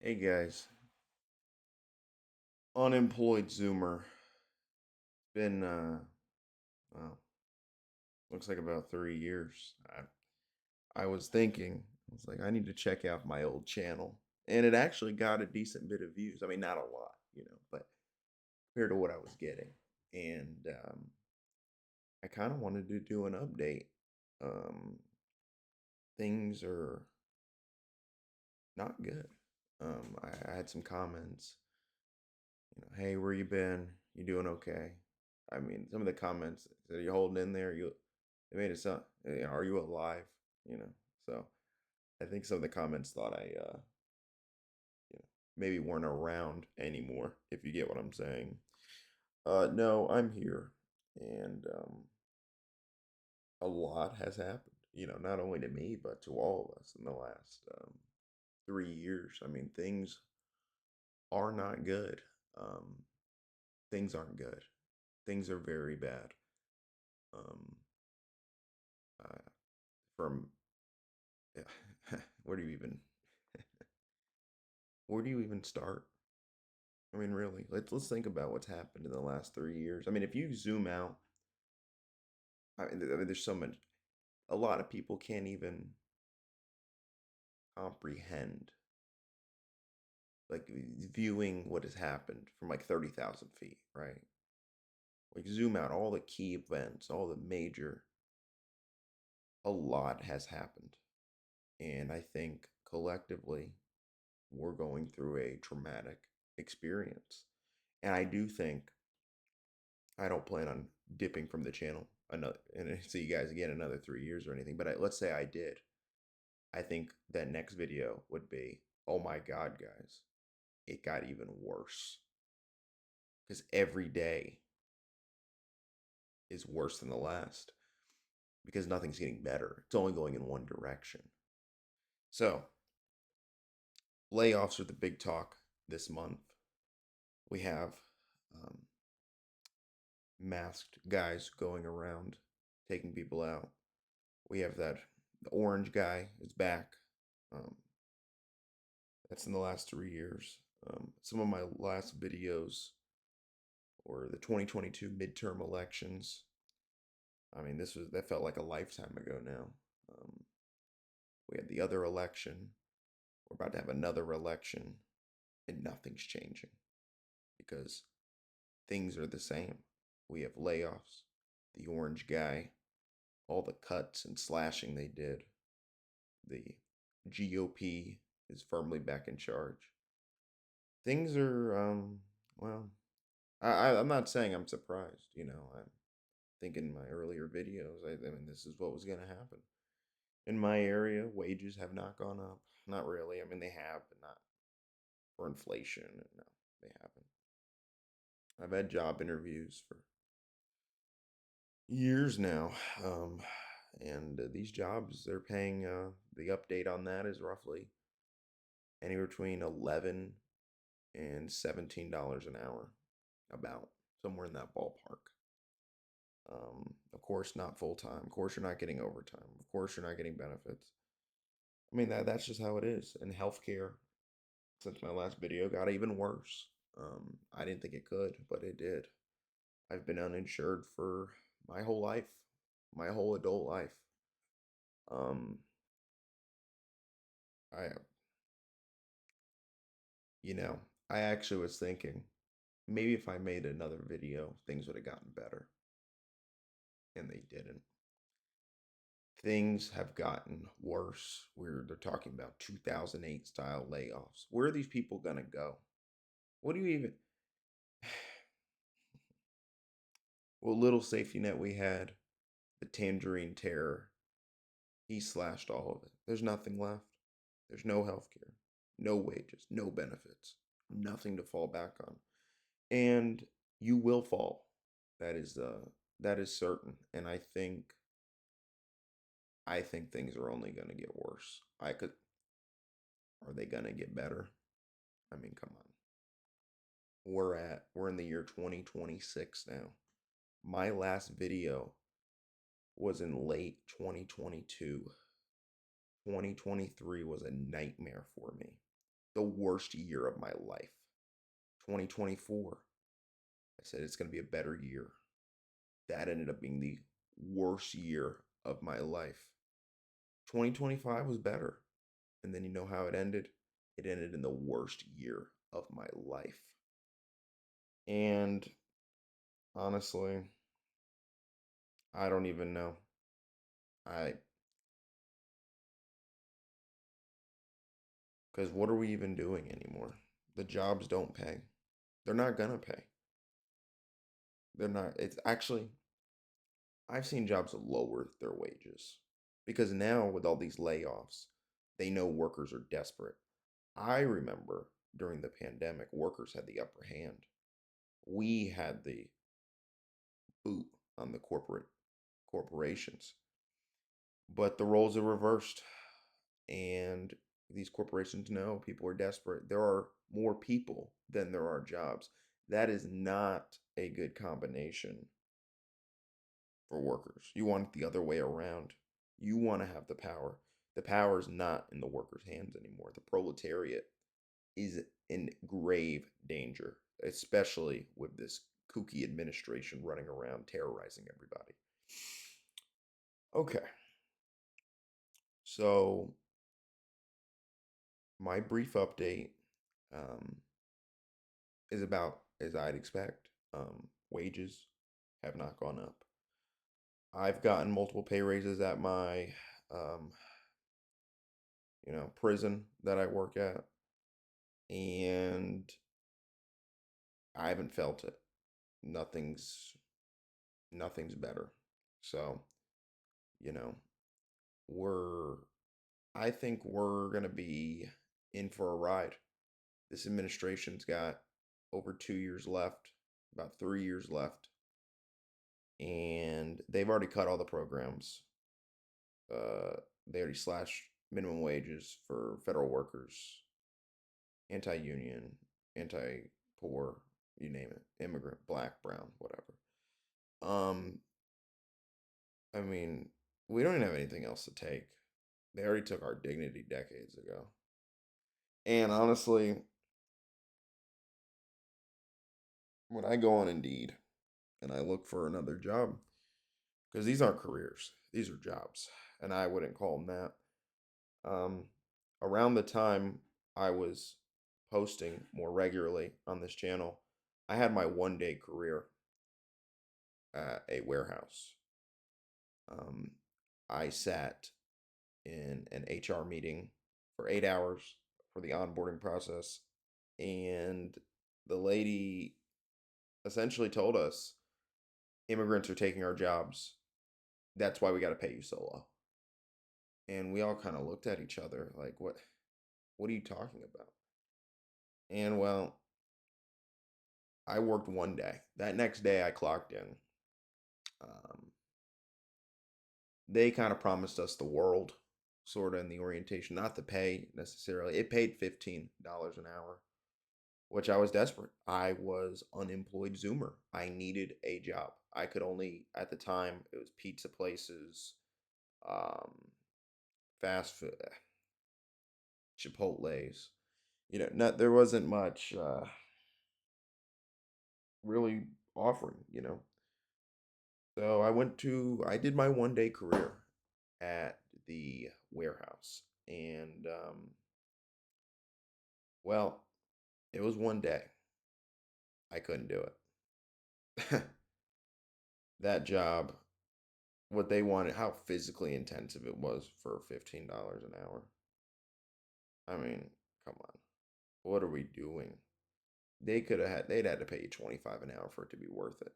Hey guys, unemployed Zoomer. Been well, looks like about 3 years. I was thinking, I was like, I need to check out my old channel, and it actually got a decent bit of views. I mean, not a lot, but compared to what I was getting, and I kind of wanted to do an update. Um, things are not good. I had some comments. Hey, where you been? You doing okay? I mean, some of the comments that you're holding in there, they made it sound, are you alive? You know, so I think some of the comments thought maybe weren't around anymore, if you get what I'm saying. No, I'm here, and a lot has happened. Not only to me, but to all of us in the last 3 years. I mean, things are not good. Um, things aren't good. Things are very bad. Um, uh, from where do you even where do you even start? I mean, really, let's think about what's happened in the last 3 years. I mean, if you zoom out, I mean, there's so much. A lot of people can't even comprehend, like viewing what has happened from like 30,000 feet, right? Like zoom out all the key events, all the major. A lot has happened, and I think collectively we're going through a traumatic experience. And I do think I don't plan on dipping from the channel another and see you guys again another 3 years or anything. But let's say I did. I think that next video would be, oh my God, guys, it got even worse because every day is worse than the last because nothing's getting better. It's only going in one direction. So layoffs are the big talk this month. We have um, masked guys going around taking people out. We have the orange guy is back. Um, that's in the last 3 years. Some of my last videos or the 2022 midterm elections. I mean, that felt like a lifetime ago now. Um, we had the other election. We're about to have another election, and nothing's changing because things are the same. We have layoffs, the orange guy, all the cuts and slashing they did. The GOP is firmly back in charge. Things are, well, I'm not saying I'm surprised. I think in my earlier videos, I mean, this is what was going to happen. In my area, wages have not gone up. Not really. I mean, they have, but not for inflation. No, they haven't. I've had job interviews for years now. And these jobs, they're paying, the update on that is roughly anywhere between 11 and $17 an hour, about somewhere in that ballpark. Of course, not full time. Of course, you're not getting overtime. Of course, you're not getting benefits. I mean, that's just how it is. And healthcare, since my last video, got even worse. I didn't think it could, but it did. I've been uninsured for my whole life, my whole adult life. Um, I, you know, I actually was thinking maybe if I made another video, things would have gotten better, and they didn't. Things have gotten worse. Where they're talking about 2008 style layoffs. Where are these people gonna go? What do you even? What little safety net we had, the tangerine terror, he slashed all of it. There's nothing left. There's no health care, no wages, no benefits, nothing to fall back on. And you will fall. That is certain. And I think things are only gonna get worse. Are they gonna get better? I mean, come on. We're in the year 2026 now. My last video was in late 2022. 2023 was a nightmare for me. the worst year of my life. 2024, I said it's going to be a better year. That ended up being the worst year of my life. 2025 was better. And then you know how it ended? It ended in the worst year of my life. And honestly, I don't even know. I Because what are we even doing anymore? The jobs don't pay. They're not gonna pay. They're not. It's actually, I've seen jobs lower their wages because now with all these layoffs, they know workers are desperate. I remember during the pandemic, workers had the upper hand. We had the boot on the corporations, but the roles are reversed, and these corporations know people are desperate. There are more people than there are jobs. That is not a good combination for workers. You want it the other way around. You want to have the power. The power is not in the workers' hands anymore. The proletariat is in grave danger, especially with this kooky administration running around terrorizing everybody. Okay, so my brief update um, is about as I'd expect. Wages have not gone up. I've gotten multiple pay raises at my um, prison that I work at, and I haven't felt it. Nothing's nothing's better. So, you know, we're I think we're gonna be in for a ride. This administration's got over 2 years left, about 3 years left, and they've already cut all the programs. They already slashed minimum wages for federal workers, anti-union, anti-poor, you name it, immigrant, black, brown, whatever. Um, I mean, we don't even have anything else to take. They already took our dignity decades ago. And honestly, when I go on Indeed and I look for another job, because these aren't careers, these are jobs, and I wouldn't call them that. Um, Around the time I was posting more regularly on this channel, I had my 1 day career at a warehouse. Um, I sat in an HR meeting for 8 hours for the onboarding process, and the lady essentially told us immigrants are taking our jobs. That's why we got to pay you so low. And we all kind of looked at each other like, what are you talking about? And well, I worked 1 day. That next day I clocked in. Um, they kind of promised us the world, sort of in the orientation, not the pay necessarily. It paid $15 an hour, which I was desperate. I was unemployed Zoomer. I needed a job. I could only, at the time, it was pizza places, um, fast food, Chipotle's. Not there wasn't much really offering. So I did my 1 day career at the warehouse. And, well, it was 1 day. I couldn't do it. That job, what they wanted, how physically intensive it was for $15 an hour. I mean, come on. What are we doing? They'd had to pay you 25 an hour for it to be worth it.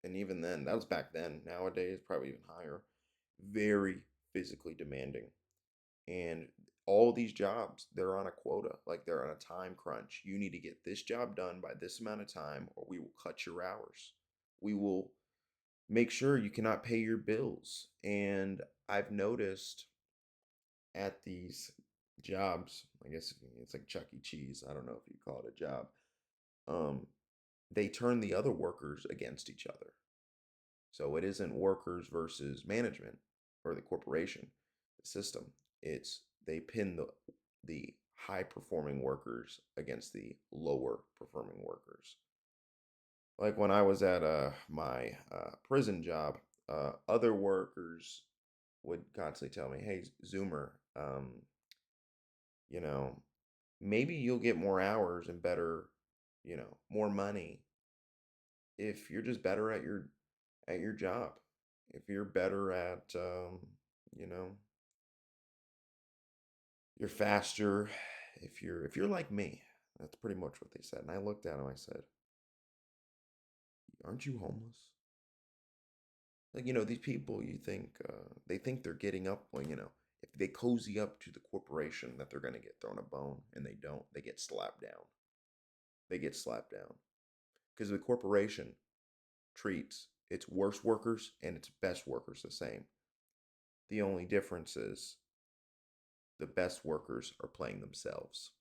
And even then, that was back then. Nowadays, probably even higher. Very physically demanding. And all these jobs, they're on a quota, like they're on a time crunch. You need to get this job done by this amount of time, or we will cut your hours. We will make sure you cannot pay your bills. And I've noticed at these jobs, I guess it's like Chuck E. Cheese. I don't know if you call it a job. Um, they turn the other workers against each other. So it isn't workers versus management or the corporation, the system. It's they pin the high performing workers against the lower performing workers. Like when I was at my prison job, other workers would constantly tell me, "Hey, Zoomer, you know, maybe you'll get more hours and better, more money if you're just better at your job. If you're better at, you know, you're faster. If you're like me." That's pretty much what they said. And I looked at him. I said, "Aren't you homeless?" Like, these people, you think they think they're getting up when, if they cozy up to the corporation that they're going to get thrown a bone, and they don't. They get slapped down. They get slapped down because the corporation treats its worst workers and its best workers the same. The only difference is the best workers are playing themselves.